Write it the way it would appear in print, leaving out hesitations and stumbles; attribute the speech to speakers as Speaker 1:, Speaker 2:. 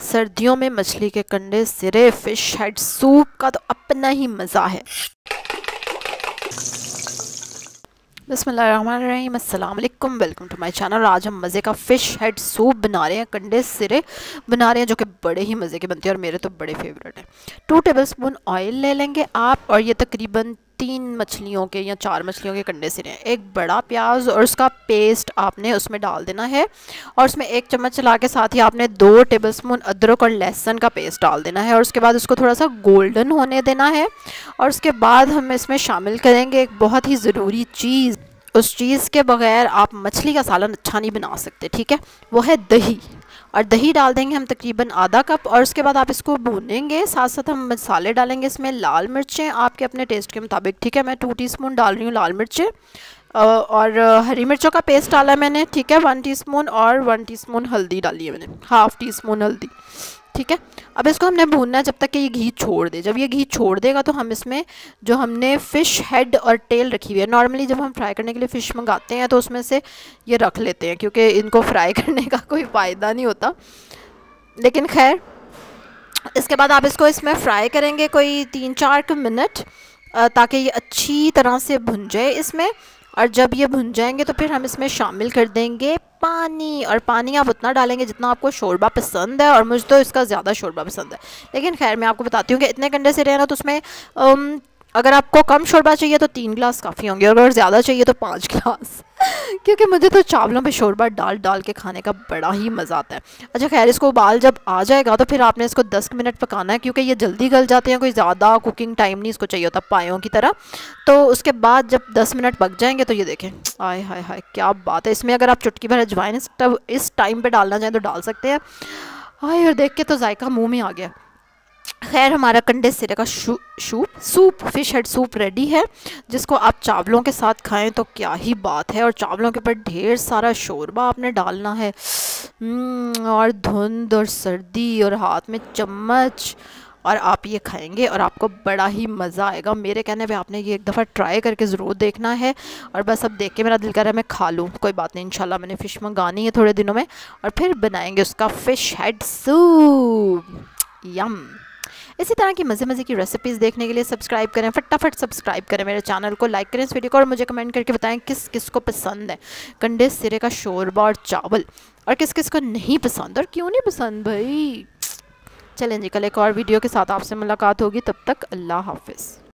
Speaker 1: सर्दियों में मछली के कंडे सिरे फिश हेड सूप का तो अपना ही मज़ा है। बिस्मिल्लाहिर्रहमानिर्रहीम, अस्सलाम वालेकुम, वेलकम टू माय चैनल। आज हम मज़े का फ़िश हेड सूप बना रहे हैं, कंडे सिरे बना रहे हैं, जो कि बड़े ही मज़े के बनते हैं और मेरे तो बड़े फेवरेट हैं। 2 टेबलस्पून ऑयल ले लेंगे आप, और ये तकरीबन 3 मछलियों के या 4 मछलियों के कंडे सिरे हैं। एक बड़ा प्याज और उसका पेस्ट आपने उसमें डाल देना है, और उसमें 1 चम्मच चला के साथ ही आपने 2 टेबलस्पून अदरक और लहसुन का पेस्ट डाल देना है, और उसके बाद उसको थोड़ा सा गोल्डन होने देना है। और उसके बाद हम इसमें शामिल करेंगे एक बहुत ही ज़रूरी चीज़। उस चीज़ के बगैर आप मछली का सालन अच्छा नहीं बना सकते, ठीक है, वो है दही। और दही डाल देंगे हम तकरीबन आधा कप, और उसके बाद आप इसको भूनेंगे। साथ साथ हम मसाले डालेंगे इसमें, लाल मिर्चें आपके अपने टेस्ट के मुताबिक, ठीक है। मैं 2 टीस्पून डाल रही हूँ लाल मिर्चें, और हरी मिर्चों का पेस्ट डाला है मैंने, ठीक है, 1 टीस्पून, और 1 टीस्पून हल्दी डाली है मैंने, हाफ़ टीस्पून हल्दी, ठीक है। अब इसको हमने भूनना है जब तक कि ये घी छोड़ दे। जब ये घी छोड़ देगा तो हम इसमें जो हमने फ़िश हेड और टेल रखी हुई है, नॉर्मली जब हम फ्राई करने के लिए फ़िश मंगाते हैं तो उसमें से ये रख लेते हैं, क्योंकि इनको फ्राई करने का कोई फ़ायदा नहीं होता। लेकिन खैर, इसके बाद आप इसको इसमें फ्राई करेंगे कोई 3-4 मिनट, ताकि ये अच्छी तरह से भुन जाए इसमें। और जब ये भुन जाएंगे तो फिर हम इसमें शामिल कर देंगे पानी, और पानी आप उतना डालेंगे जितना आपको शोरबा पसंद है, और मुझे तो इसका ज़्यादा शोरबा पसंद है। लेकिन खैर, मैं आपको बताती हूँ कि इतने कंडे से रहना, तो उसमें अगर आपको कम शोरबा चाहिए तो 3 गिलास काफ़ी होंगे, और अगर ज़्यादा चाहिए तो 5 गिलास क्योंकि मुझे तो चावलों पे शोरबा डाल डाल के खाने का बड़ा ही मज़ा आता है। अच्छा खैर, इसको उबाल जब आ जाएगा तो फिर आपने इसको 10 मिनट पकाना है, क्योंकि ये जल्दी गल जाते हैं, कोई ज़्यादा कुकिंग टाइम नहीं इसको चाहिए होता पायों की तरह। तो उसके बाद जब 10 मिनट पक जाएंगे तो ये देखें, आय हाय हाय क्या बात है। इसमें अगर आप चुटकी भर अजवाइन इस टाइम पर डालना चाहें तो डाल सकते हैं। हाय, और देख के तो जायका मुँह में आ गया। खैर, हमारा कंडे सिरे का soup fish head soup ready है, जिसको आप चावलों के साथ खाएं तो क्या ही बात है। और चावलों के ऊपर ढेर सारा शोरबा आपने डालना है, और धुंध और सर्दी और हाथ में चम्मच, और आप ये खाएंगे और आपको बड़ा ही मज़ा आएगा। मेरे कहने पे आपने ये एक दफ़ा ट्राई करके ज़रूर देखना है। और बस अब देख के मेरा दिल कर रहा है मैं खा लूँ। कोई बात नहीं, इंशाल्लाह मैंने फ़िश मंगानी है थोड़े दिनों में, और फिर बनाएंगे उसका फ़िश हेड सूप। यम। इसी तरह की मज़े की रेसिपीज़ देखने के लिए सब्सक्राइब करें, फटाफट सब्सक्राइब करें मेरे चैनल को, लाइक करें इस वीडियो को, और मुझे कमेंट करके बताएं किस किस को पसंद है कंडे सिरे का शोरबा और चावल, और किस किस को नहीं पसंद, और क्यों नहीं पसंद भाई। चलें जी, कल एक और वीडियो के साथ आपसे मुलाकात होगी, तब तक अल्लाह हाफिज़।